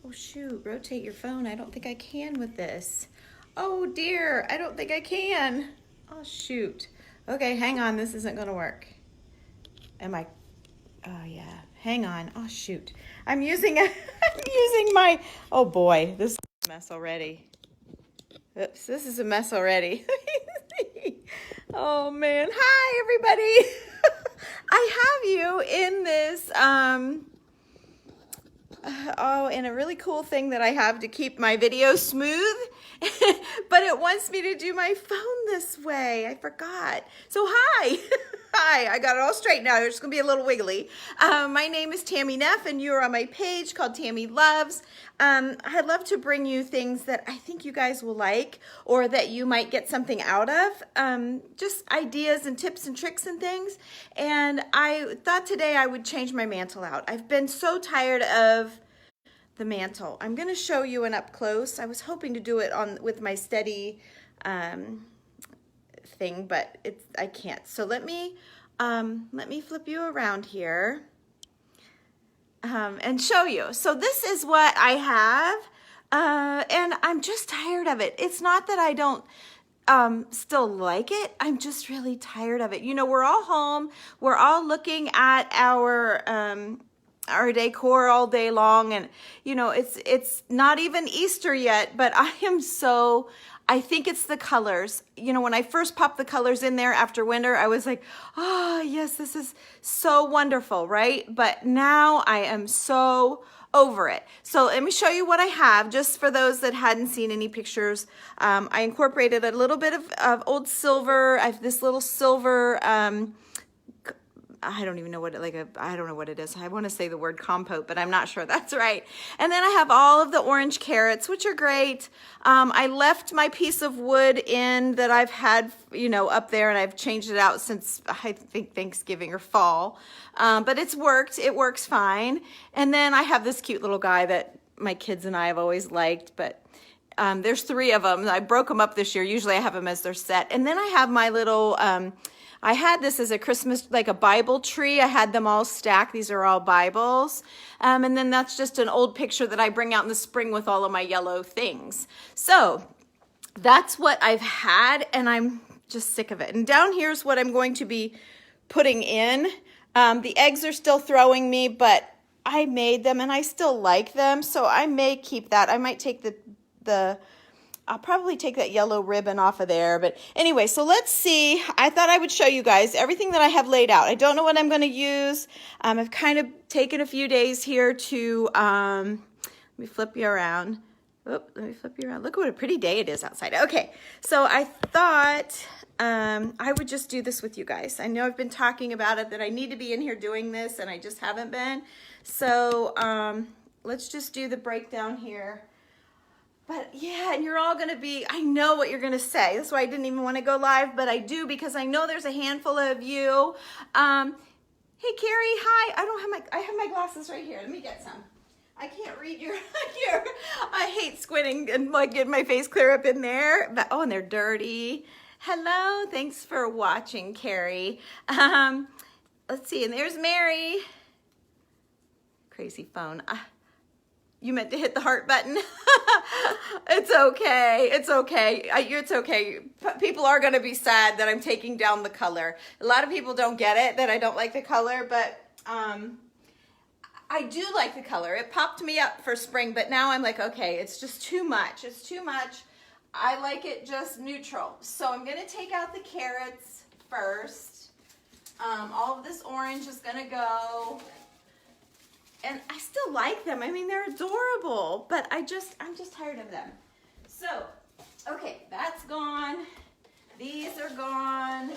Oh shoot, rotate your phone. I don't think I can with this. Oh dear, I don't think I can. Oh shoot. Okay, hang on, this isn't gonna work. Am I? Oh yeah, hang on. Oh shoot. I'm using I'm using my, oh boy, this is a mess already. Oops, this is a mess already. Oh man, hi everybody. I have you in this, and a really cool thing that I have to keep my video smooth, but it wants me to do my phone this way. I forgot. So hi. Hi, I got it all straight now. It's going to be a little wiggly. My name is Tammy Neff, and you're on my page called Tammy Loves. I'd love to bring you things that I think you guys will like or that you might get something out of. Just ideas and tips and tricks and things. And I thought today I would change my mantle out. I've been so tired of the mantle. I'm going to show you an up close. I was hoping to do it with my steady thing, but I can't. So let me flip you around here and show you. So this is what I have, and I'm just tired of it. It's not that I don't still like it. I'm just really tired of it. You know, we're all home. We're all looking at our decor all day long, and you know, it's not even Easter yet, but I think it's the colors. You know, when I first popped the colors in there after winter, I was like, oh yes, this is so wonderful, right? But now I am so over it. So let me show you what I have, just for those that hadn't seen any pictures. I incorporated a little bit of old silver. I have this little silver, I don't even know what I don't know what it is. I want to say the word compote, but I'm not sure that's right. And then I have all of the orange carrots, which are great. I left my piece of wood in that I've had, you know, up there, and I've changed it out since I think Thanksgiving or fall. But it's worked. It works fine. And then I have this cute little guy that my kids and I have always liked, but there's 3 of them. I broke them up this year. Usually I have them as their set. And then I have my little, I had this as a Christmas, like a Bible tree. I had them all stacked. These are all Bibles. And then that's just an old picture that I bring out in the spring with all of my yellow things. So that's what I've had, and I'm just sick of it. And down here's what I'm going to be putting in. The eggs are still throwing me, but I made them and I still like them. So I may keep that. I might take I'll probably take that yellow ribbon off of there. But anyway, so let's see. I thought I would show you guys everything that I have laid out. I don't know what I'm going to use. I've kind of taken a few days here to, let me flip you around. Oop, let me flip you around. Look what a pretty day it is outside. Okay, so I thought I would just do this with you guys. I know I've been talking about it, that I need to be in here doing this, and I just haven't been. So let's just do the breakdown here. But yeah, and you're all going to be, I know what you're going to say. That's why I didn't even want to go live, but I do, because I know there's a handful of you. Hey, Carrie, hi. I have my glasses right here. Let me get some. I can't read your, I hate squinting and like getting my face clear up in there. But, oh, and they're dirty. Hello, thanks for watching, Carrie. Let's see, and there's Mary. Crazy phone. You meant to hit the heart button. It's okay. It's okay. It's okay. People are going to be sad that I'm taking down the color. A lot of people don't get it, that I don't like the color, but I do like the color. It popped me up for spring, but now I'm like, okay, it's just too much. It's too much. I like it just neutral. So I'm going to take out the carrots first. All of this orange is going to go. And I still like them. I mean, they're adorable, but I'm just tired of them. So, okay, that's gone. These are gone.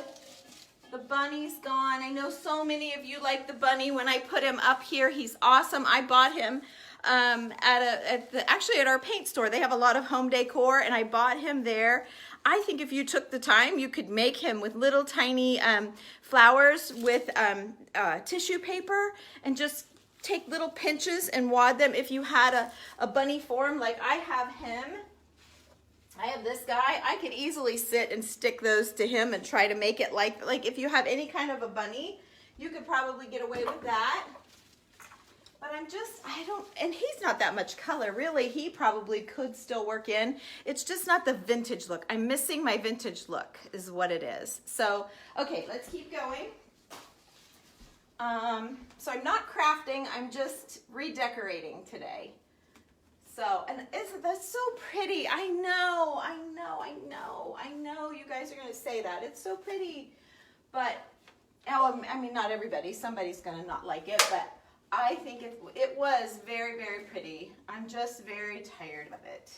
The bunny's gone. I know so many of you like the bunny. When I put him up here, he's awesome. I bought him actually at our paint store. They have a lot of home decor, and I bought him there. I think if you took the time, you could make him with little tiny flowers with tissue paper, and just take little pinches and wad them. If you had a bunny form like I have him, I have this guy, I could easily sit and stick those to him and try to make it like if you have any kind of a bunny, you could probably get away with that. But and he's not that much color, really. He probably could still work in. It's just not the vintage look. I'm missing my vintage look is what it is. So, okay, let's keep going. So I'm not crafting, I'm just redecorating today. So, and that's so pretty. I know you guys are gonna say that. It's so pretty, but, I mean, not everybody. Somebody's gonna not like it, but I think it was very, very pretty. I'm just very tired of it.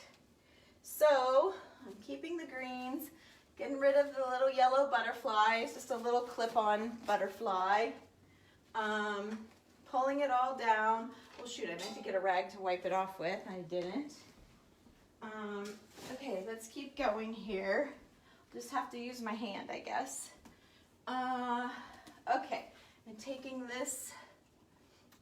So I'm keeping the greens, getting rid of the little yellow butterflies, just a little clip-on butterfly. Pulling it all down. Well, shoot, I meant to get a rag to wipe it off with. I didn't. Okay, let's keep going here. Just have to use my hand, I guess. Okay, and taking this.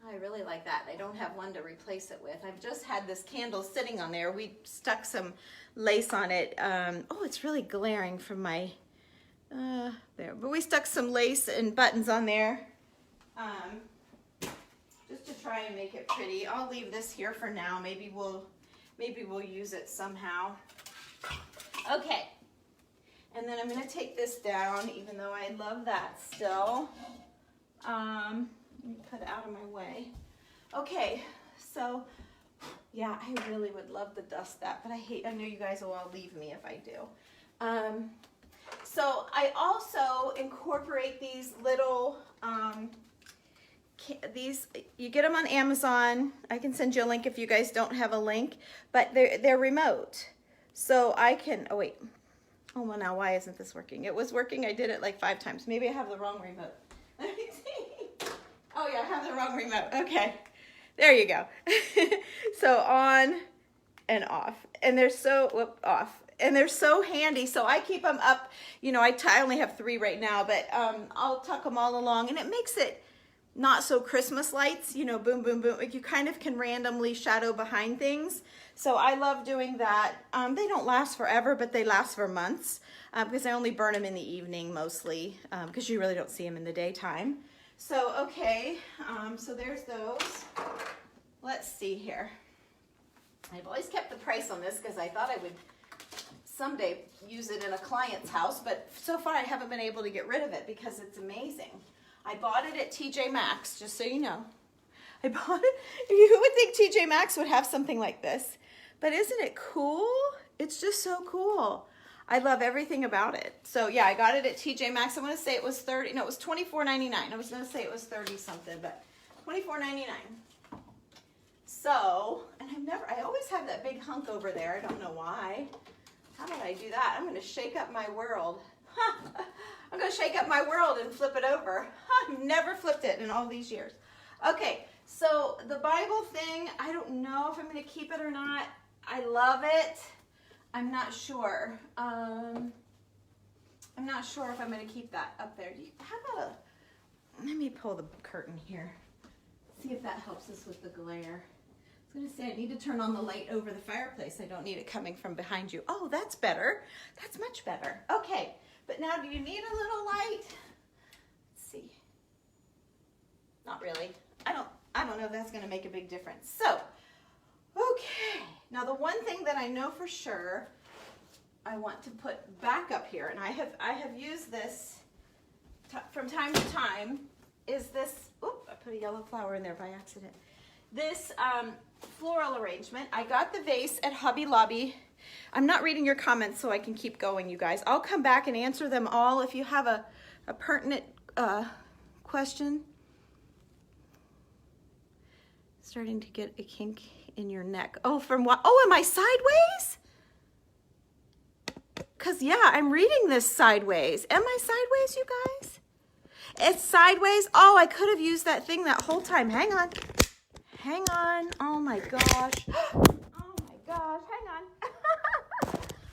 I really like that. I don't have one to replace it with. I've just had this candle sitting on there. We stuck some lace on it. Oh, it's really glaring from my, there. But we stuck some lace and buttons on there just to try and make it pretty. I'll leave this here for now. Maybe we'll use it somehow. Okay. And then I'm going to take this down, even though I love that still. Let me put it out of my way. Okay, so yeah, I really would love to dust that, but I know you guys will all leave me if I do. So I also incorporate these little, you get them on Amazon. I can send you a link if you guys don't have a link, but they're remote. So I can, oh wait, oh well now why isn't this working? It was working, I did it like 5 times. Maybe I have the wrong remote. Let me see. Oh yeah, I have the wrong remote. Okay, there you go. So on and off, and they're so off, and they're so handy. So I keep them up. You know, I only have 3 right now, but I'll tuck them all along, and it makes it not so Christmas lights. You know, boom, boom, boom. Like you kind of can randomly shadow behind things. So I love doing that. They don't last forever, but they last for months because I only burn them in the evening mostly because you really don't see them in the daytime. So, okay, so there's those. Let's see here. I've always kept the price on this because I thought I would someday use it in a client's house, but so far I haven't been able to get rid of it because it's amazing. I bought it at TJ Maxx, just so you know. I bought it. You would think TJ Maxx would have something like this, but isn't it cool? It's just so cool. I love everything about it. So yeah, I got it at TJ Maxx. I want to say it was $30. No, it was $24.99. I was going to say it was 30 something, but $24.99. So, and I always have that big hunk over there. I don't know why. How did I do that? I'm going to shake up my world. I'm going to shake up my world and flip it over. I've never flipped it in all these years. Okay, so the Bible thing, I don't know if I'm going to keep it or not. I love it. I'm not sure. I'm not sure if I'm going to keep that up there. How about let me pull the curtain here. See if that helps us with the glare. I was going to say I need to turn on the light over the fireplace. I don't need it coming from behind you. Oh, that's better. That's much better. Okay, but now do you need a little light? Let's see. Not really. I don't know if that's going to make a big difference. So, okay. Now the one thing that I know for sure I want to put back up here, and I have used this from time to time, is this, oop, I put a yellow flower in there by accident. This floral arrangement. I got the vase at Hobby Lobby. I'm not reading your comments so I can keep going, you guys. I'll come back and answer them all if you have a pertinent question. Starting to get a kink in your neck. Oh, from what? Oh, am I sideways? Because, yeah, I'm reading this sideways. Am I sideways, you guys? It's sideways. Oh, I could have used that thing that whole time. Hang on. Hang on. Oh, my gosh. Oh, my gosh. Hang on.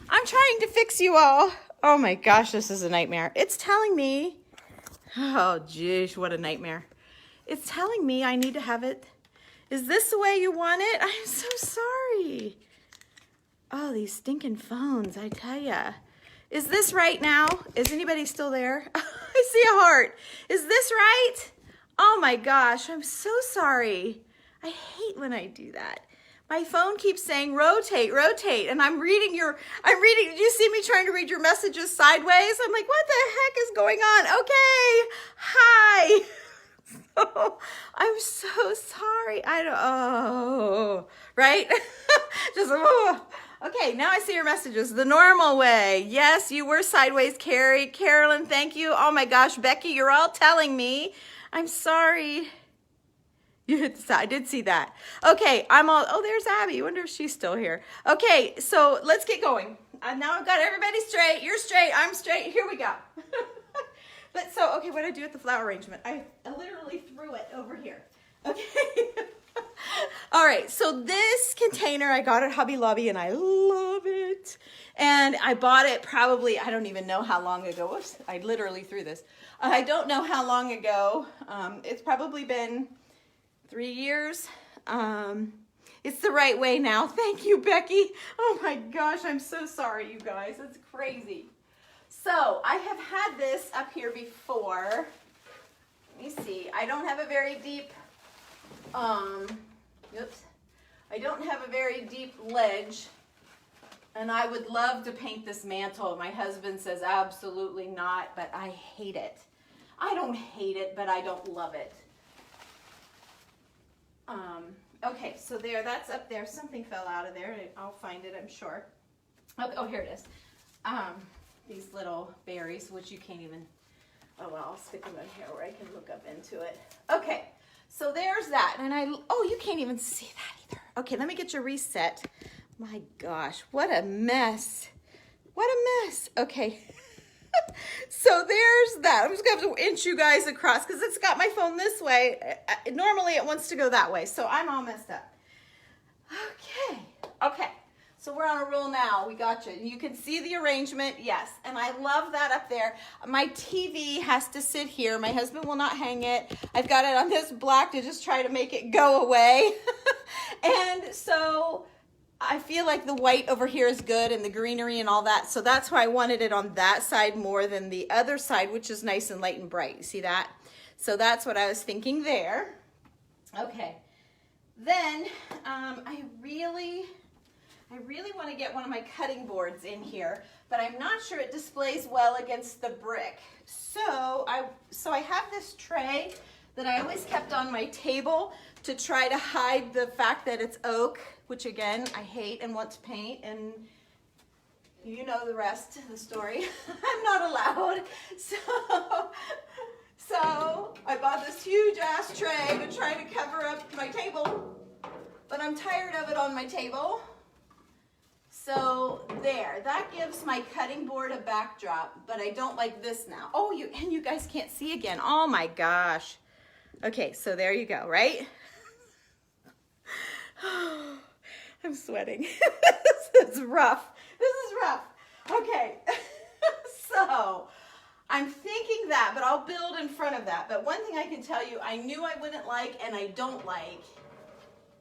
I'm trying to fix you all. Oh, my gosh, this is a nightmare. It's telling me. Oh, geez, what a nightmare. It's telling me I need to have it. Is this the way you want it? I'm so sorry. Oh, these stinking phones, I tell ya. Is this right now? Is anybody still there? I see a heart. Is this right? Oh my gosh, I'm so sorry. I hate when I do that. My phone keeps saying rotate, rotate, and I'm reading, did you see me trying to read your messages sideways? I'm like, what the heck is going on? Okay, hi. So, I'm so sorry. Right? Just, oh. Okay, now I see your messages. The normal way. Yes, you were sideways, Carrie. Carolyn, thank you. Oh my gosh, Becky, you're all telling me. I'm sorry. You hit the, I did see that. Okay, oh, there's Abby. I wonder if she's still here. Okay, so let's get going. Now I've got everybody straight. You're straight, I'm straight. Here we go. Okay, what did I do with the flower arrangement? I literally threw it over here. Okay. All right, so this container I got at Hobby Lobby and I love it. And I bought it probably, I don't even know how long ago. Whoops, I literally threw this. I don't know how long ago. It's probably been 3 years. It's the right way now. Thank you, Becky. Oh my gosh, I'm so sorry, you guys. It's crazy. So I have had this up here before. Let me see. I don't have a very deep, oops. I don't have a very deep ledge. And I would love to paint this mantle. My husband says absolutely not, but I hate it. I don't hate it, but I don't love it. Okay, so there, that's up there. Something fell out of there. I'll find it, I'm sure. Oh, here it is. These little berries, which you can't even, oh, well, I'll stick them in here where I can look up into it. Okay, so there's that. And oh, you can't even see that either. Okay, let me get you reset. My gosh, what a mess. What a mess. Okay. So there's that. I'm just going to have to inch you guys across because it's got my phone this way. Normally it wants to go that way, so I'm all messed up. Okay. Okay. So we're on a roll now. We got you. You can see the arrangement. Yes. And I love that up there. My TV has to sit here. My husband will not hang it. I've got it on this block to just try to make it go away. And so I feel like the white over here is good and the greenery and all that. So that's why I wanted it on that side more than the other side, which is nice and light and bright. You see that? So that's what I was thinking there. Okay. Then I really want to get one of my cutting boards in here, but I'm not sure it displays well against the brick. So I have this tray that I always kept on my table to try to hide the fact that it's oak, which again, I hate and want to paint, and you know the rest of the story. I'm not allowed. So I bought this huge ass tray to try to cover up my table, but I'm tired of it on my table. So there, that gives my cutting board a backdrop, but I don't like this now. Oh, and you guys can't see again. Oh my gosh. Okay, so there you go, right? I'm sweating. This is rough. This is rough. Okay, so I'm thinking that, but I'll build in front of that. But one thing I can tell you, I knew I wouldn't like and I don't like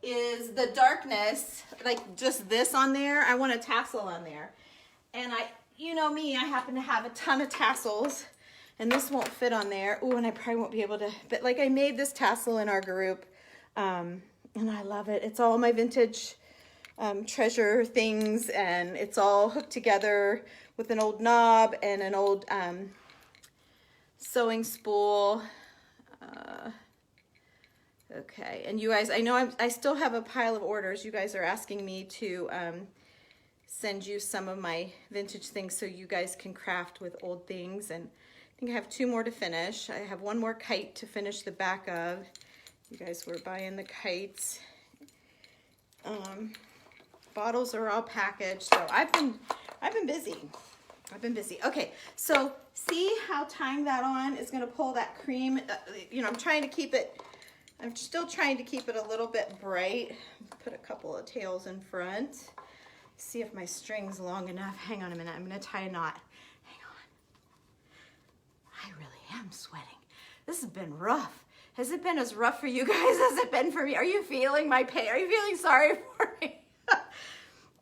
is the darkness, like just this on there. I want a tassel on there. And you know me, I happen to have a ton of tassels and this won't fit on there. Ooh, and I probably won't be able to, but like I made this tassel in our group and I love it. It's all my vintage treasure things and it's all hooked together with an old knob and an old sewing spool. Okay, and you guys, I know I still have a pile of orders. You guys are asking me to send you some of my vintage things so you guys can craft with old things. And I think I have 2 more to finish. I have 1 more kite to finish the back of. You guys were buying the kites. Bottles are all packaged, so I've been busy. I've been busy. Okay, so see how tying that on is going to pull that cream. You know, I'm still trying to keep it a little bit bright. Put a couple of tails in front. See if my string's long enough. Hang on a minute. I'm going to tie a knot. Hang on. I really am sweating. This has been rough. Has it been as rough for you guys as it been for me? Are you feeling my pain? Are you feeling sorry for me?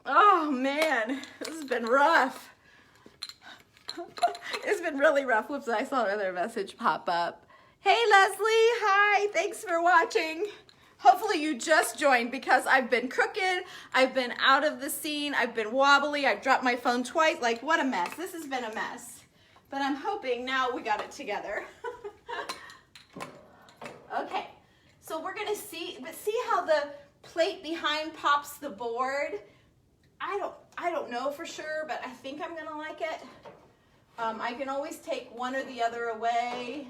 Oh man, this has been rough. It's been really rough. Whoops, I saw another message pop up. Hey Leslie, hi, thanks for watching. Hopefully you just joined because I've been crooked, I've been out of the scene, I've been wobbly, I've dropped my phone twice. Like, what a mess. This has been a mess. But I'm hoping now we got it together. Okay, so we're gonna see how the plate behind pops the board. I don't know for sure, but I think I'm gonna like it. I can always take one or the other away.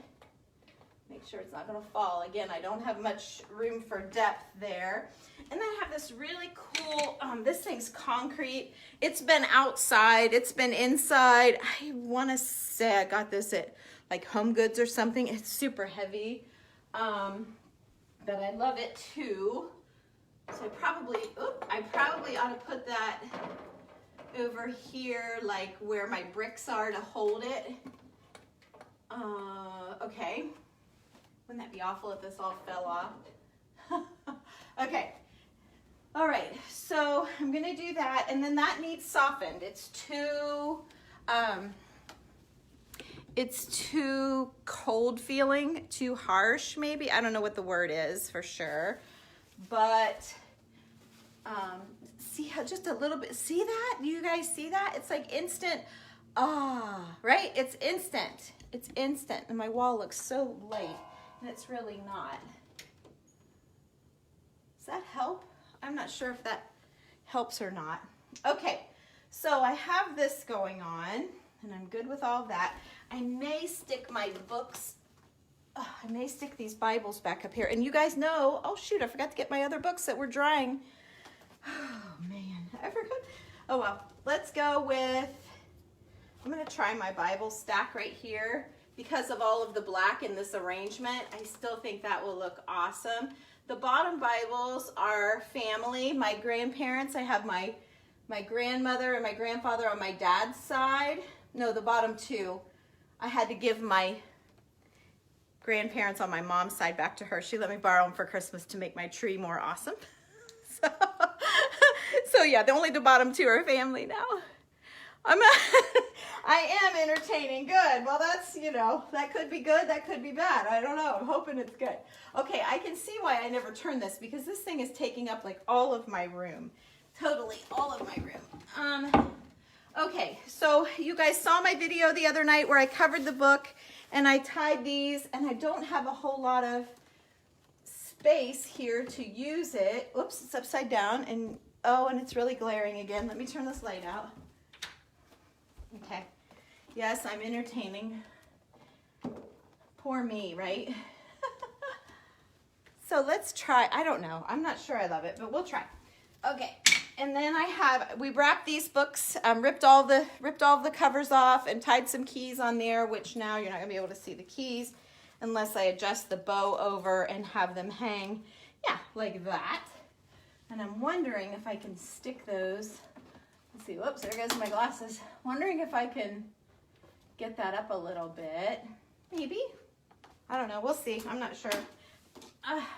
Make sure it's not gonna fall. Again, I don't have much room for depth there. And then I have this really cool, this thing's concrete. It's been outside, it's been inside. I wanna say I got this at like Home Goods or something. It's super heavy, but I love it too. So I probably ought to put that over here, like where my bricks are to hold it. Okay. Wouldn't that be awful if this all fell off? Okay. All right, so I'm gonna do that, and then that needs softened. It's too cold feeling, too harsh maybe. I don't know what the word is for sure, but see how just a little bit, see that? Do you guys see that? It's like instant, right? It's instant. It's instant, and my wall looks so light, and it's really not. Does that help? I'm not sure if that helps or not. Okay, so I have this going on, and I'm good with all that. I may stick my books, I may stick these Bibles back up here. And you guys know, oh shoot, I forgot to get my other books that were drying. Oh man, I forgot. Oh well, let's go with, I'm gonna try my Bible stack right here. Because of all of the black in this arrangement, I still think that will look awesome. The bottom Bibles are family, my grandparents. I have my grandmother and my grandfather on my dad's side. No, the bottom two. I had to give my grandparents on my mom's side back to her. She let me borrow them for Christmas to make my tree more awesome. So yeah, only the bottom two are family now. I am entertaining. Good. Well, that's, you know, that could be good. That could be bad. I don't know. I'm hoping it's good. Okay, I can see why I never turned this, because this thing is taking up like all of my room. Totally all of my room. Okay, so you guys saw my video the other night where I covered the book and I tied these, and I don't have a whole lot of space here to use it. Oops, it's upside down, and oh, and it's really glaring again. Let me turn this light out. Okay. Yes, I'm entertaining. Poor me, right? So let's try. I don't know. I'm not sure I love it, but we'll try. Okay. And then we wrapped these books, ripped all the covers off and tied some keys on there, which now you're not gonna be able to see the keys unless I adjust the bow over and have them hang, yeah, like that. And I'm wondering if I can stick those. Let's see, whoops, there goes my glasses. Wondering if I can get that up a little bit. Maybe. I don't know, we'll see, I'm not sure.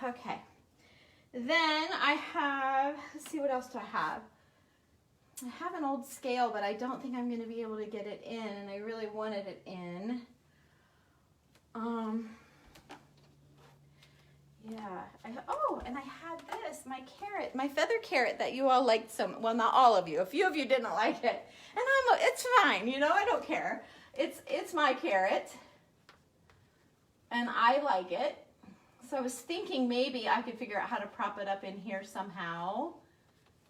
Okay. Then I have, let's see, what else do I have? I have an old scale, but I don't think I'm gonna be able to get it in, and I really wanted it in. Yeah, oh, and I had this, my carrot, my feather carrot that you all liked so much. Well, not all of you. A few of you didn't like it. And it's fine, you know, I don't care. It's my carrot, and I like it. So I was thinking maybe I could figure out how to prop it up in here somehow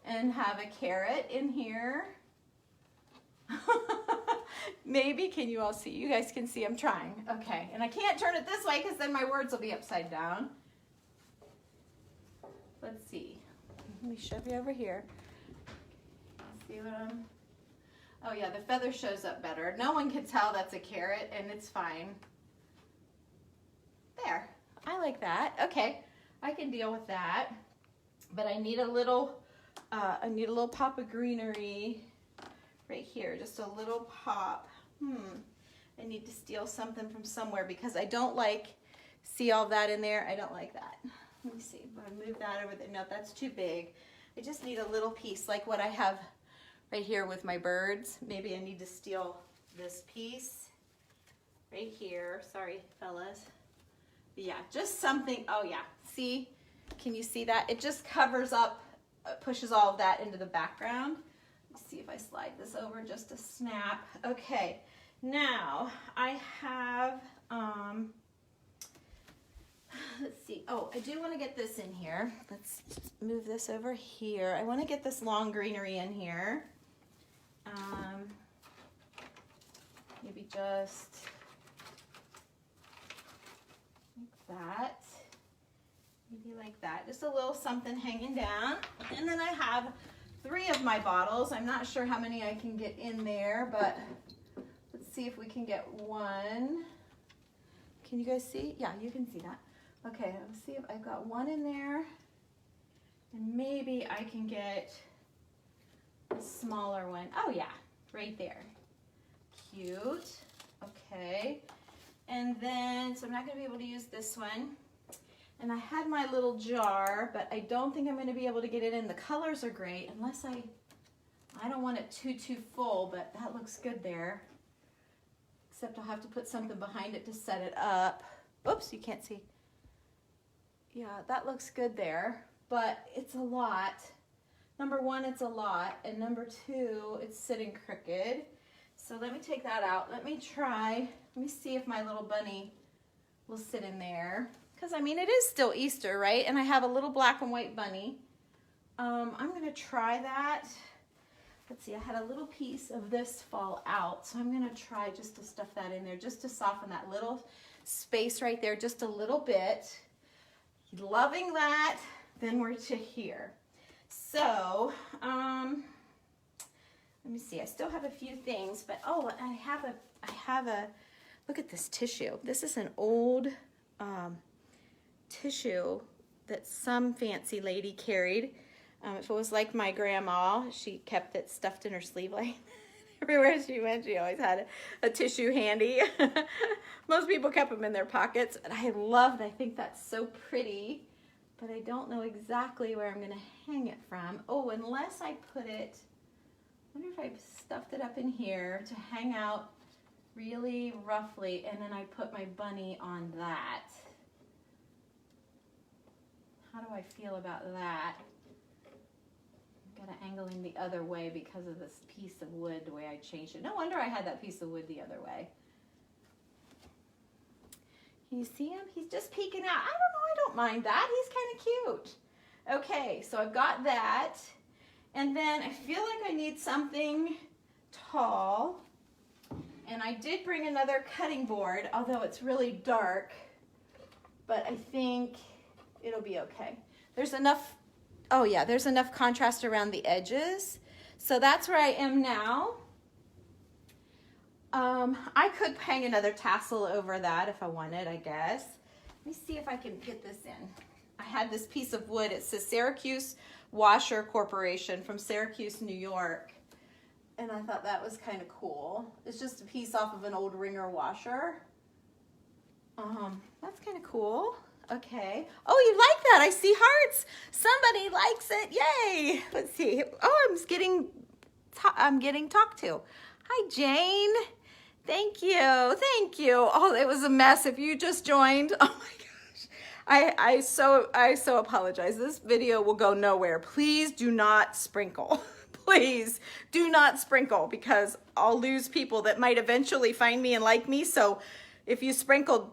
and have a carrot in here. Maybe, can you all see? You guys can see I'm trying. Okay, and I can't turn it this way because then my words will be upside down. Let's see. Let me shove you over here. See what I'm... Oh yeah, the feather shows up better. No one can tell that's a carrot, and it's fine. There. I like that. Okay, I can deal with that. But I need a little pop of greenery right here. Just a little pop. I need to steal something from somewhere because I don't like, see all that in there? I don't like that. Let me see, I'm gonna move that over there. No, that's too big. I just need a little piece like what I have right here with my birds. Maybe I need to steal this piece right here. Sorry, fellas. But yeah, just something. Oh yeah, see, Can you see that? It just covers up, pushes all of that into the background. Let's see if I slide this over just a snap. Okay, now I have, let's see. Oh, I do want to get this in here. Let's move this over here. I want to get this long greenery in here. Maybe just like that. Maybe like that. Just a little something hanging down. And then I have 3 of my bottles. I'm not sure how many I can get in there, but let's see if we can get 1. Can you guys see? Yeah, you can see that. Okay, let's see if I've got 1 in there. And maybe I can get a smaller one. Oh yeah, right there. Cute. Okay. And then, so I'm not going to be able to use this one. And I had my little jar, but I don't think I'm going to be able to get it in. The colors are great, unless I don't want it too full, but that looks good there. Except I'll have to put something behind it to set it up. Oops, you can't see. Yeah, that looks good there, but it's a lot. Number 1, it's a lot, and number 2, it's sitting crooked. So let me take that out. Let me see if my little bunny will sit in there. Because, I mean, it is still Easter, right? And I have a little black and white bunny. I'm going to try that. Let's see, I had a little piece of this fall out, so I'm going to try just to stuff that in there, just to soften that little space right there just a little bit. Loving that. Then we're to here. So, let me see, I still have a few things, but oh, I have a, look at this tissue. This is an old tissue that some fancy lady carried. If it was like my grandma, she kept it stuffed in her sleeve like everywhere she went. She always had a tissue handy. Most people kept them in their pockets, and I think that's so pretty, but I don't know exactly where I'm going to hang it from. Oh, unless I put it, I wonder if I stuffed it up in here to hang out really roughly, and then I put my bunny on that. How do I feel about that? Got to angle him the other way because of this piece of wood, the way I changed it. No wonder I had that piece of wood the other way. Can you see him? He's just peeking out. I don't know, I don't mind that. He's kind of cute. Okay, so I've got that. And then I feel like I need something tall. And I did bring another cutting board, although it's really dark. But I think it'll be okay. There's enough, oh yeah, there's enough contrast around the edges. So that's where I am now. I could hang another tassel over that if I wanted, I guess. Let me see if I can get this in. I had this piece of wood. It says Syracuse Washer Corporation from Syracuse, New York. And I thought that was kind of cool. It's just a piece off of an old wringer washer. That's kind of cool. Okay. Oh, you like that? I see hearts. Somebody likes it. Yay. Let's see. Oh, I'm getting talked to. Hi, Jane. Thank you. Thank you. Oh, it was a mess. If you just joined, oh my gosh. I so apologize. This video will go nowhere. Please do not sprinkle. Please do not sprinkle, because I'll lose people that might eventually find me and like me. So if you sprinkled,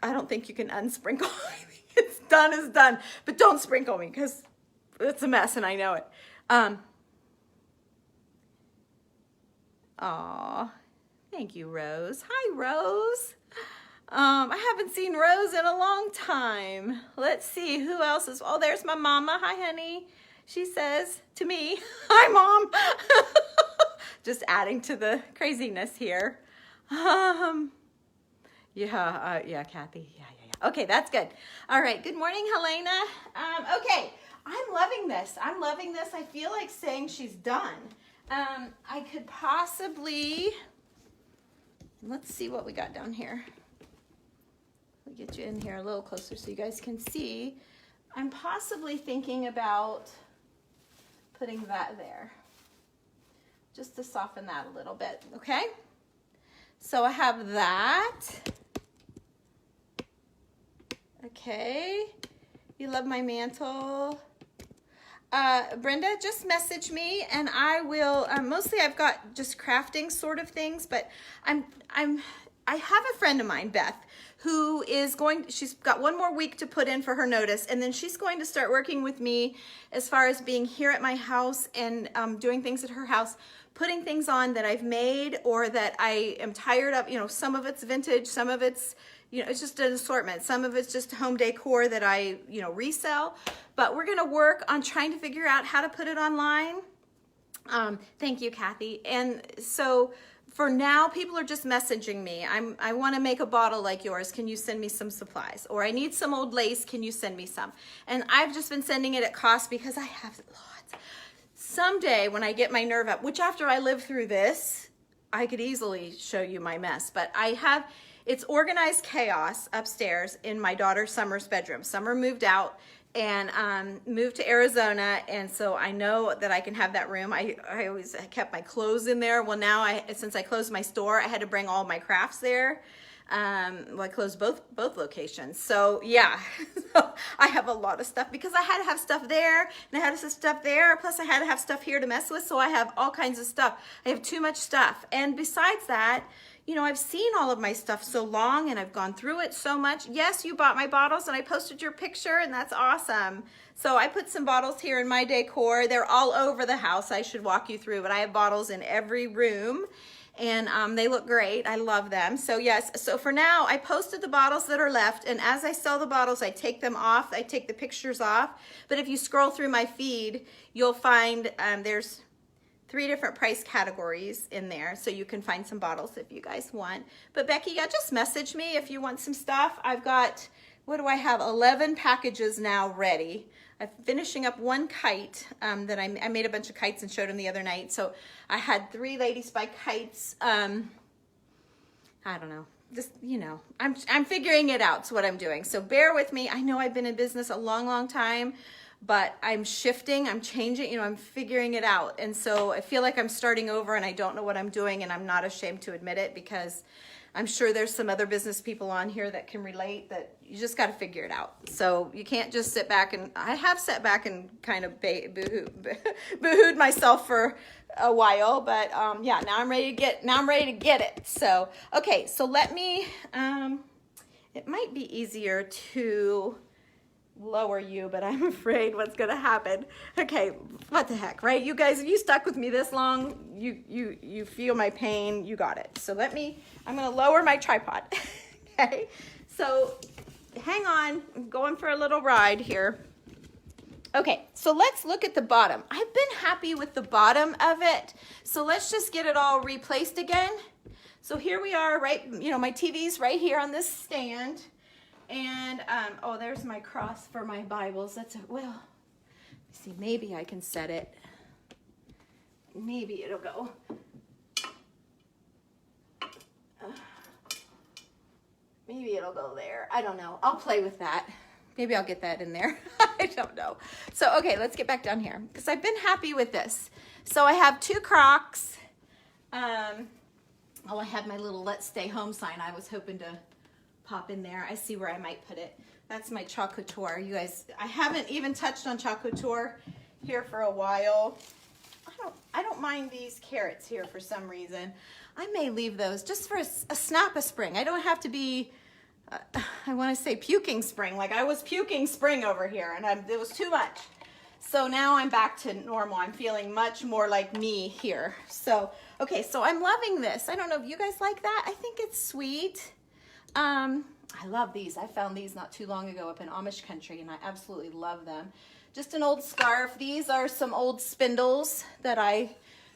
I don't think you can unsprinkle. It's done is done. But don't sprinkle me, because it's a mess and I know it. Aw, thank you, Rose. Hi, Rose. I haven't seen Rose in a long time. Let's see who else is. Oh, there's my mama. Hi, honey. She says to me, hi, Mom. Just adding to the craziness here. Yeah, Kathy. Yeah. Okay, that's good. All right. Good morning, Helena. Okay, I'm loving this. I feel like saying she's done. I could possibly, let's see what we got down here. We'll get you in here a little closer so you guys can see. I'm possibly thinking about putting that there, just to soften that a little bit, okay? So I have that. Okay, You love my mantle. Brenda, just message me and I will, mostly I've got just crafting sort of things, but I have a friend of mine, Beth, who is she's got one more week to put in for her notice, and then she's going to start working with me as far as being here at my house and doing things at her house, putting things on that I've made or that I am tired of. You know, some of it's vintage, some of it's, you know, it's just an assortment. Some of it's just home decor that I, you know, resell. But we're gonna work on trying to figure out how to put it online. Thank you, Kathy. And so for now, people are just messaging me. I want to make a bottle like yours. Can you send me some supplies? Or I need some old lace. Can you send me some? And I've just been sending it at cost because I have lots. Someday when I get my nerve up, which after I live through this, I could easily show you my mess. But it's organized chaos upstairs in my daughter Summer's bedroom. Summer moved out and moved to Arizona, and so I know that I can have that room. I always kept my clothes in there. Well, now since I closed my store, I had to bring all my crafts there. Well, I closed both locations. So yeah, so I have a lot of stuff because I had to have stuff there and I had to have stuff there. Plus I had to have stuff here to mess with. So I have all kinds of stuff. I have too much stuff. And besides that, you know, I've seen all of my stuff so long and I've gone through it so much. Yes, you bought my bottles and I posted your picture and that's awesome. So I put some bottles here in my decor. They're all over the house. I should walk you through, but I have bottles in every room and they look great. I love them. So yes, so for now I posted the bottles that are left, and as I sell the bottles, I take them off. I take the pictures off. But if you scroll through my feed, you'll find there's 3 different price categories in there, so you can find some bottles if you guys want. But Becky, yeah, just message me if you want some stuff. I've got, what do I have? 11 packages now ready. I'm finishing up one kite that I made a bunch of kites and showed them the other night. So I had 3 Ladies by Kites. I don't know. Just, you know, I'm figuring it out. It's what I'm doing. So bear with me. I know I've been in business a long, long time, but I'm shifting, I'm changing, you know, I'm figuring it out. And so I feel like I'm starting over and I don't know what I'm doing, and I'm not ashamed to admit it because I'm sure there's some other business people on here that can relate, that you just got to figure it out. So you can't just sit back, and I have sat back and kind of boohooed myself for a while, but yeah, now I'm ready to get it. So, okay, so let me, it might be easier to lower you, but I'm afraid what's gonna happen. Okay, what the heck, right? You guys, if you stuck with me this long, you feel my pain, you got it. So I'm gonna lower my tripod. Okay, so hang on, I'm going for a little ride here. Okay, so let's look at the bottom. I've been happy with the bottom of it, so let's just get it all replaced again. So here we are, right, you know, my TV's right here on this stand. And, oh, there's my cross for my Bibles. Well, see, maybe I can set it. Maybe it'll go. Maybe it'll go there. I don't know. I'll play with that. Maybe I'll get that in there. I don't know. So, okay, let's get back down here because I've been happy with this. So I have 2 Crocs. Oh, I had my little Let's Stay Home sign. I was hoping to pop in there. I see where I might put it. That's my Chalk Couture. You guys, I haven't even touched on Chalk Couture here for a while. I don't mind these carrots here for some reason. I may leave those just for a snap of spring. I don't have to be, I want to say puking spring. Like I was puking spring over here and it was too much. So now I'm back to normal. I'm feeling much more like me here. So, okay, so I'm loving this. I don't know if you guys like that. I think it's sweet. I love these. I found these not too long ago up in Amish country and I absolutely love them. Just an old scarf. These are some old spindles that I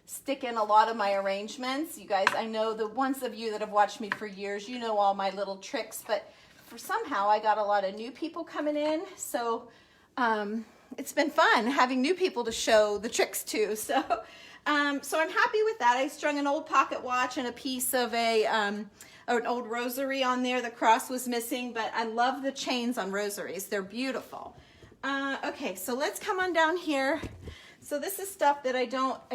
stick in a lot of my arrangements. You guys, I know the ones of you that have watched me for years, you know all my little tricks, but somehow I got a lot of new people coming in. So, it's been fun having new people to show the tricks to. So I'm happy with that. I strung an old pocket watch and a piece of an old rosary on there. The cross was missing, but I love the chains on rosaries. They're beautiful. Okay, so let's come on down here. So this is stuff that I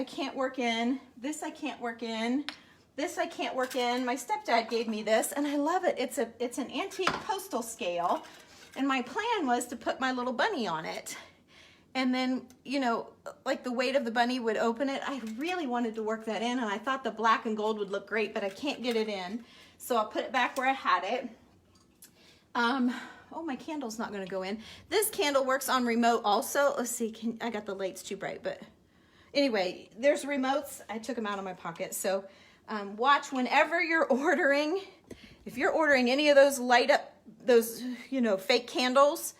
can't work in. This I can't work in. This I can't work in. My stepdad gave me this and I love it. It's an antique postal scale. And my plan was to put my little bunny on it. And then, you know, like the weight of the bunny would open it. I really wanted to work that in, and I thought the black and gold would look great, but I can't get it in. So I'll put it back where I had it. Oh, my candle's not gonna go in. This candle works on remote also. Let's see, I got the lights too bright, but anyway, there's remotes. I took them out of my pocket. So watch whenever you're ordering. If you're ordering any of those light up, those, you know, fake candles,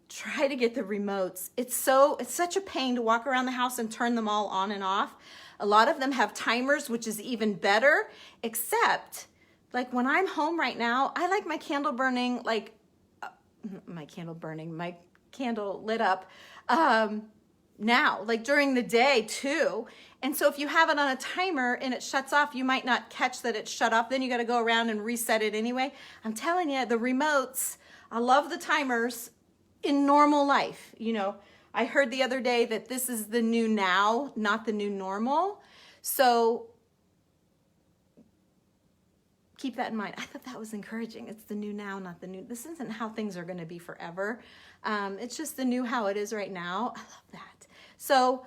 try to get the remotes. It's such a pain to walk around the house and turn them all on and off. A lot of them have timers, which is even better, except like when I'm home right now, I like my candle burning, like my candle lit up now, like during the day too. And so if you have it on a timer and it shuts off, you might not catch that it's shut off. Then you got to go around and reset it anyway. I'm telling you, the remotes, I love the timers in normal life. You know, I heard the other day that this is the new now, not the new normal. So keep that in mind. I thought that was encouraging. It's the new now, not the new. This isn't how things are going to be forever. It's just the new how it is right now. I love that. So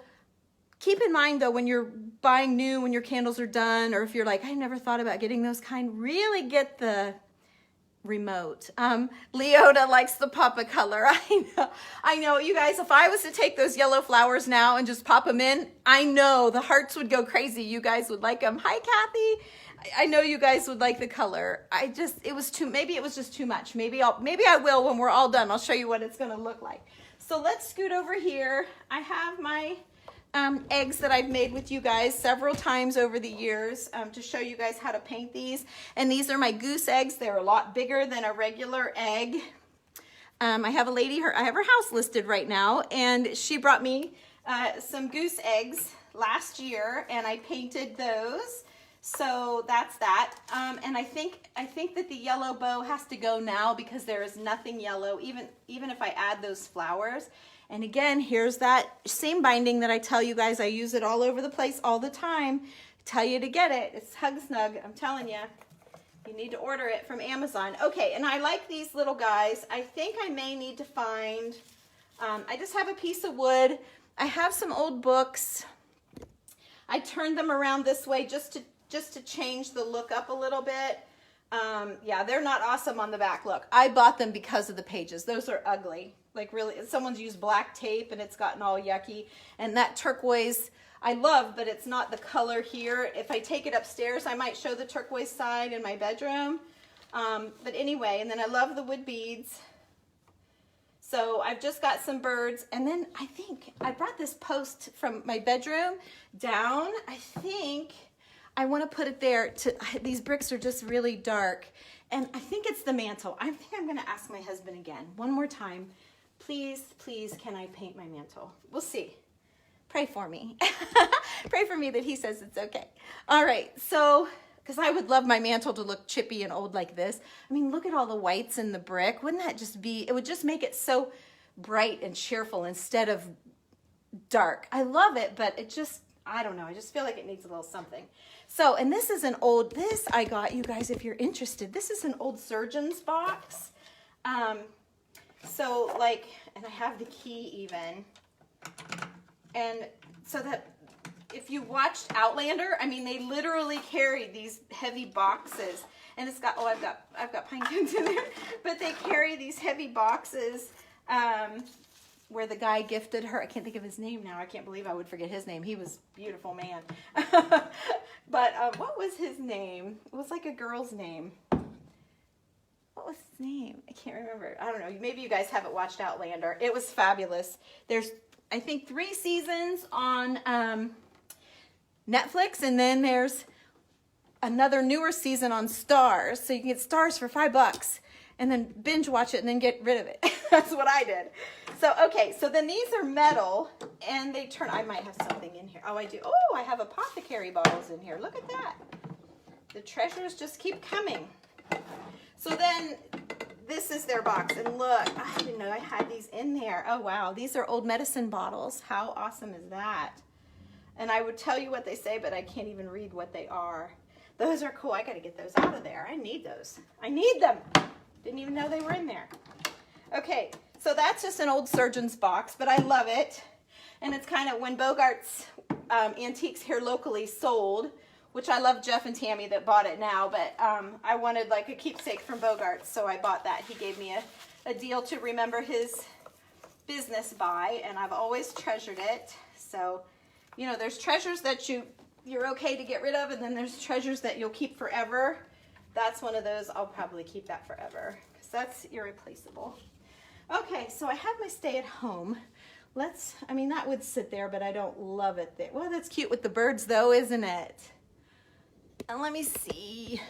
keep in mind though, when you're buying new, when your candles are done, or if you're like, I never thought about getting those kind, really get the remote. Leota likes the pop-a color. I know, you guys, if I was to take those yellow flowers now and just pop them in, I know the hearts would go crazy. You guys would like them. Hi, Kathy. I know you guys would like the color. Maybe it was just too much. Maybe I will when we're all done. I'll show you what it's gonna look like. So let's scoot over here. I have my eggs that I've made with you guys several times over the years to show you guys how to paint these. And these are my goose eggs. They're a lot bigger than a regular egg. I have a lady, I have her house listed right now, and she brought me some goose eggs last year, and I painted those. So that's that. And I think that the yellow bow has to go now because there is nothing yellow, even if I add those flowers. And again, here's that same binding that I tell you guys, I use it all over the place all the time. Tell you to get it. It's Hug Snug. I'm telling you, you need to order it from Amazon. Okay, and I like these little guys. I think I may need to find, I just have a piece of wood. I have some old books. I turned them around this way just to change the look up a little bit. Yeah, they're not awesome on the back. Look, I bought them because of the pages. Those are ugly. Like really, someone's used black tape and it's gotten all yucky. And that turquoise I love, but it's not the color here. If I take it upstairs, I might show the turquoise side in my bedroom. But anyway, and then I love the wood beads. So I've just got some birds. And then I think I brought this post from my bedroom down. I think I want to put it there. These bricks are just really dark. And I think it's the mantle. I think I'm going to ask my husband again, one more time. Please, please, can I paint my mantle? We'll see. Pray for me. Pray for me that he says it's okay. All right, so, because I would love my mantle to look chippy and old like this. I mean, look at all the whites in the brick. Wouldn't that just be, it would just make it so bright and cheerful instead of dark. I love it, but it just, I don't know. I just feel like it needs a little something. So, and this is an old, this I got, you guys, if you're interested. This is an old surgeon's box. So like, and I have the key even. And so that if you watched Outlander, I mean, they literally carried these heavy boxes. And it's got, oh, I've got pine cones in there. But they carry these heavy boxes where the guy gifted her. I can't think of his name now. I can't believe I would forget his name. He was a beautiful man. But what was his name? It was like a girl's name. What was his name? I can't remember. I don't know. Maybe you guys haven't watched Outlander. It was fabulous. There's, I think, 3 seasons on Netflix, and then there's another newer season on Stars. So you can get Stars for $5 and then binge watch it and then get rid of it. That's what I did. So, okay. So then these are metal, and they turn, I might have something in here. Oh, I do. Oh, I have apothecary bottles in here. Look at that. The treasures just keep coming. So then this is their box, and look, I didn't know I had these in there. Oh wow, these are old medicine bottles. How awesome is that? And I would tell you what they say, but I can't even read what they are. Those are cool. I got to get those out of there. I need those. I need them. Didn't even know they were in there. Okay, so that's just an old surgeon's box, but I love it. And it's kind of when Bogart's Antiques here locally sold, which I love Jeff and Tammy that bought it now, but I wanted like a keepsake from Bogart's, so I bought that. He gave me a deal to remember his business by, and I've always treasured it. So, you know, there's treasures that you're okay to get rid of, and then there's treasures that you'll keep forever. That's one of those. I'll probably keep that forever because that's irreplaceable. Okay, so I have my stay at home. I mean, that would sit there, but I don't love it there. Well, that's cute with the birds though, isn't it? And let me see.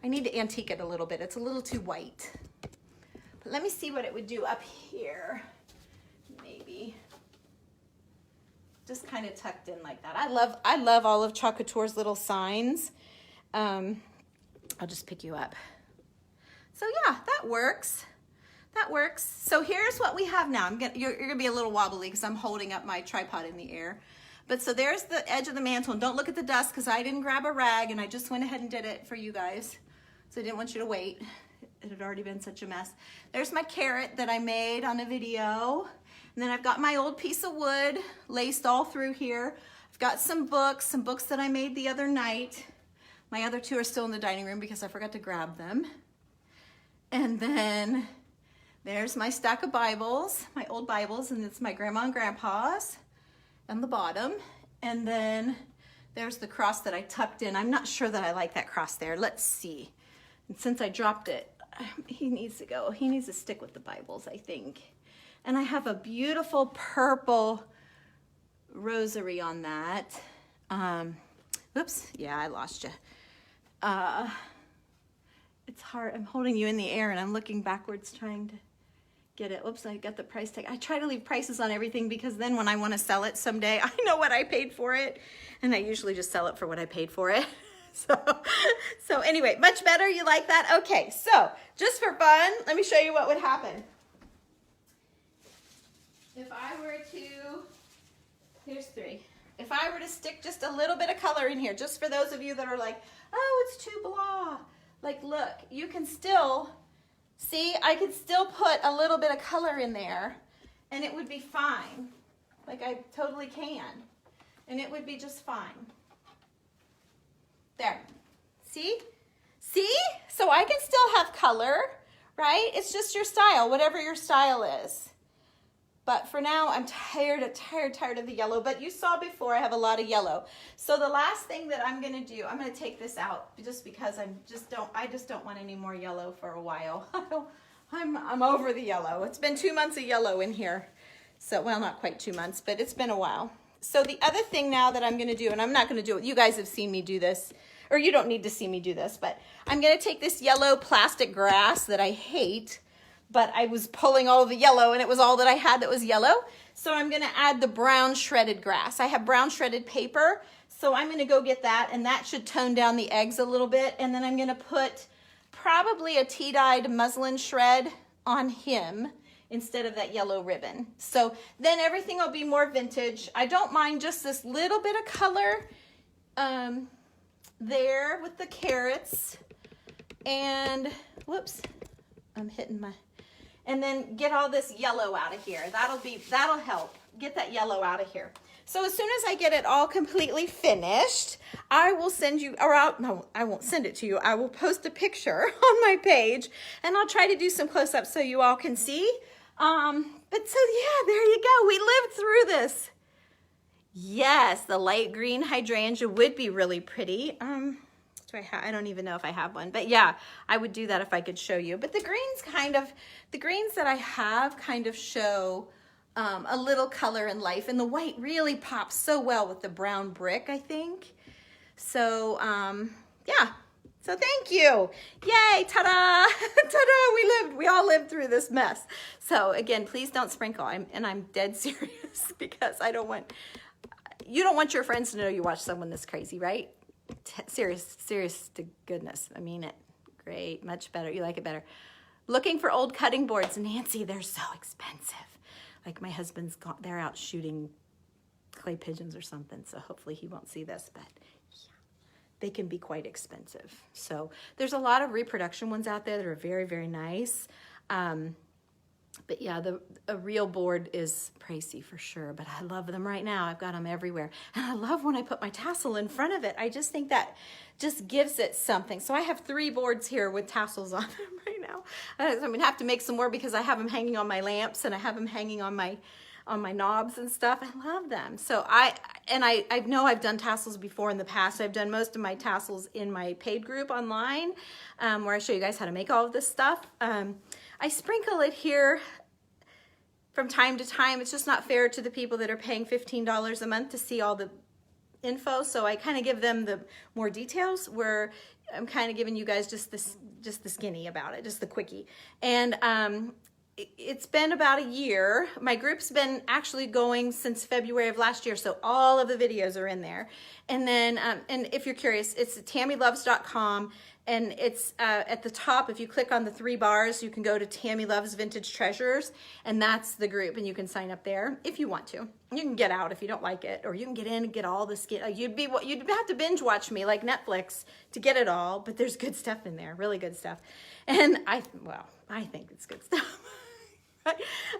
I need to antique it a little bit. It's a little too white. But let me see what it would do up here. Maybe. Just kind of tucked in like that. I love all of Chocatour's little signs. I'll just pick you up. So yeah, that works. That works. So here's what we have now. You're gonna be a little wobbly because I'm holding up my tripod in the air. But so there's the edge of the mantle, and don't look at the dust because I didn't grab a rag and I just went ahead and did it for you guys. So I didn't want you to wait. It had already been such a mess. There's my carrot that I made on a video. And then I've got my old piece of wood laced all through here. I've got some books that I made the other night. My other two are still in the dining room because I forgot to grab them. And then there's my stack of Bibles, my old Bibles, and it's my grandma and grandpa's on the bottom. And then there's the cross that I tucked in. I'm not sure that I like that cross there. Let's see. And since I dropped it, he needs to go. He needs to stick with the Bibles, I think. And I have a beautiful purple rosary on that. Oops, yeah, I lost you. It's hard. I'm holding you in the air and I'm looking backwards trying to get it. Oops, I got the price tag. I try to leave prices on everything because then when I want to sell it someday, I know what I paid for it. And I usually just sell it for what I paid for it. So anyway, much better. You like that? Okay, so just for fun, let me show you what would happen. If I were to, here's 3. If I were to stick just a little bit of color in here, just for those of you that are like, oh, it's too blah. Like, look, you can still, see, I could still put a little bit of color in there and it would be fine. Like I totally can. And it would be just fine. There. See? See? So I can still have color, right? It's just your style, whatever your style is. But for now, I'm tired of the yellow. But you saw before, I have a lot of yellow. So the last thing that I'm gonna do, I'm gonna take this out just because I just don't want any more yellow for a while. I'm over the yellow. It's been 2 months of yellow in here. So, well, not quite 2 months, but it's been a while. So the other thing now that I'm gonna do, and I'm not gonna do it, you guys have seen me do this, or you don't need to see me do this, but I'm gonna take this yellow plastic grass that I hate, but I was pulling all of the yellow and it was all that I had that was yellow. So I'm gonna add the brown shredded grass. I have brown shredded paper, so I'm gonna go get that, and that should tone down the eggs a little bit. And then I'm gonna put probably a tea-dyed muslin shred on him instead of that yellow ribbon. So then everything will be more vintage. I don't mind just this little bit of color there with the carrots. And whoops, I'm hitting my, and then get all this yellow out of here. That'll help get that yellow out of here. So as soon as I get it all completely finished, I will send you, no, I won't send it to you. I will post a picture on my page, and I'll try to do some close-ups so you all can see. But so yeah, there you go. We lived through this. Yes, the light green hydrangea would be really pretty. I don't even know if I have one, but yeah, I would do that if I could show you. But the greens that I have kind of show a little color and life, and the white really pops so well with the brown brick, I think. So yeah, so thank you. Yay, ta-da, ta-da, we all lived through this mess. So again, please don't sprinkle, I'm dead serious because you don't want your friends to know you watch someone this crazy, right? Serious to goodness. I mean it. Great, much better. You like it better. Looking for old cutting boards. Nancy, they're so expensive. Like my husband's gone, they're out shooting clay pigeons or something, so hopefully he won't see this, but yeah, they can be quite expensive. So there's a lot of reproduction ones out there that are very, very nice. But yeah, a real board is pricey for sure, but I love them right now. I've got them everywhere. And I love when I put my tassel in front of it. I just think that just gives it something. So I have 3 boards here with tassels on them right now. I'm gonna have to make some more because I have them hanging on my lamps and I have them hanging on my knobs and stuff. I love them. So I know I've done tassels before in the past. I've done most of my tassels in my paid group online, where I show you guys how to make all of this stuff. I sprinkle it here from time to time. It's just not fair to the people that are paying $15 a month to see all the info. So I kind of give them the more details, where I'm kind of giving you guys just the skinny about it, just the quickie. And it's been about a year. My group's been actually going since February of last year, so all of the videos are in there. And then, and if you're curious, it's tammyloves.com, and it's at the top. If you click on the 3 bars, you can go to Tammy Loves Vintage Treasures, and that's the group, and you can sign up there if you want to. You can get out if you don't like it, or you can get in and get all the skin. You'd have to binge watch me like Netflix to get it all, but there's good stuff in there, really good stuff. And I think it's good stuff.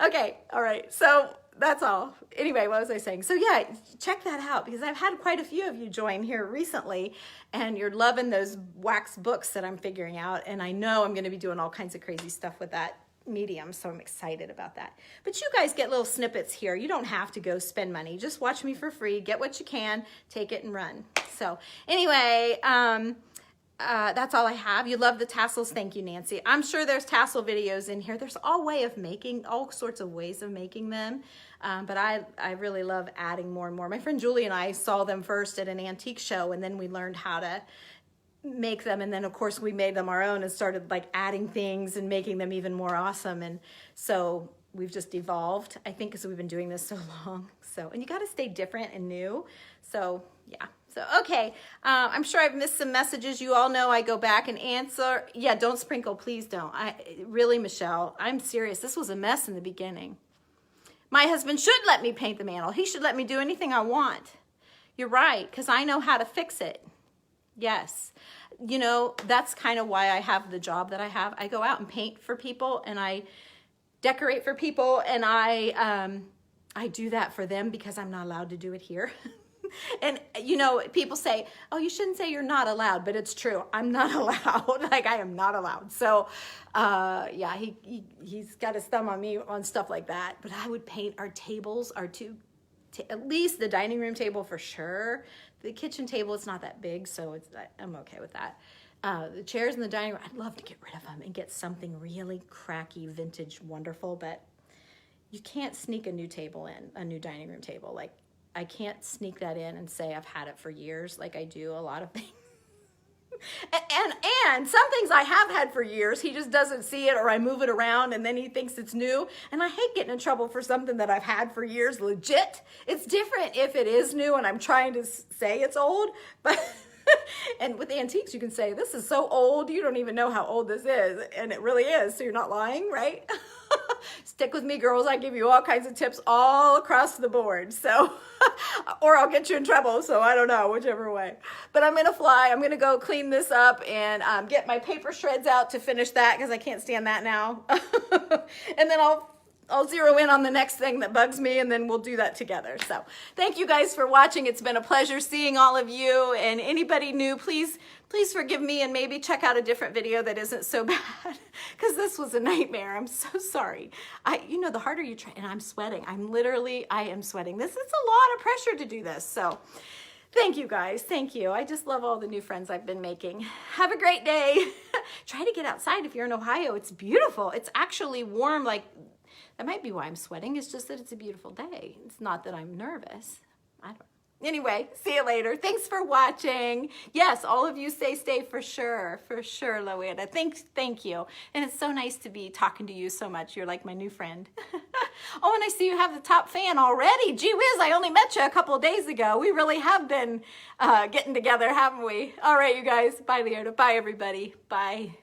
Okay, all right, so that's all. Anyway, what was I saying? So yeah, check that out, because I've had quite a few of you join here recently, and you're loving those wax books that I'm figuring out, and I know I'm going to be doing all kinds of crazy stuff with that medium, so I'm excited about that. But you guys get little snippets here. You don't have to go spend money. Just watch me for free. Get what you can, take it and run. So anyway, that's all I have. You love the tassels. Thank you, Nancy. I'm sure there's tassel videos in here. There's all sorts of ways of making them. But I really love adding more and more. My friend Julie and I saw them first at an antique show, and then we learned how to make them. And then of course we made them our own and started like adding things and making them even more awesome. And so we've just evolved, I think, because we've been doing this so long. So, and you got to stay different and new. So yeah. So, okay, I'm sure I've missed some messages. You all know I go back and answer. Yeah, don't sprinkle, please don't. Really, Michelle, I'm serious. This was a mess in the beginning. My husband should let me paint the mantle. He should let me do anything I want. You're right, because I know how to fix it. Yes. You know, that's kind of why I have the job that I have. I go out and paint for people, and I decorate for people, and I do that for them because I'm not allowed to do it here. And, you know, people say, oh, you shouldn't say you're not allowed, but it's true. I'm not allowed. Like, I am not allowed. So, yeah, he's got his thumb on me on stuff like that. But I would paint our tables, at least the dining room table for sure. The kitchen table, it's not that big, so I'm okay with that. The chairs in the dining room, I'd love to get rid of them and get something really cracky, vintage, wonderful. But you can't sneak a new table in, a new dining room table. Like, I can't sneak that in and say I've had it for years like I do a lot of things. and some things I have had for years, he just doesn't see it, or I move it around and then he thinks it's new. And I hate getting in trouble for something that I've had for years legit. It's different if it is new and I'm trying to say it's old, but and with antiques you can say this is so old you don't even know how old this is, and it really is, so you're not lying, right? Stick with me, girls. I give you all kinds of tips all across the board. So, or I'll get you in trouble. So I don't know, whichever way. But I'm going to fly. I'm going to go clean this up and get my paper shreds out to finish that, because I can't stand that now. And then I'll zero in on the next thing that bugs me, and then we'll do that together. So thank you guys for watching. It's been a pleasure seeing all of you, and anybody new, please forgive me and maybe check out a different video that isn't so bad, because this was a nightmare. I'm so sorry. You know, the harder you try, and I'm sweating. I am sweating. This is a lot of pressure to do this. So thank you guys. Thank you. I just love all the new friends I've been making. Have a great day. Try to get outside if you're in Ohio. It's beautiful. It's actually warm. Like, that might be why I'm sweating. It's just that it's a beautiful day. It's not that I'm nervous. I don't know. Anyway, see you later. Thanks for watching. Yes, all of you stay for sure, Loida. Thank you. And it's so nice to be talking to you so much. You're like my new friend. Oh, and I see you have the top fan already. Gee whiz, I only met you a couple of days ago. We really have been getting together, haven't we? All right, you guys. Bye, Leota. Bye, everybody. Bye.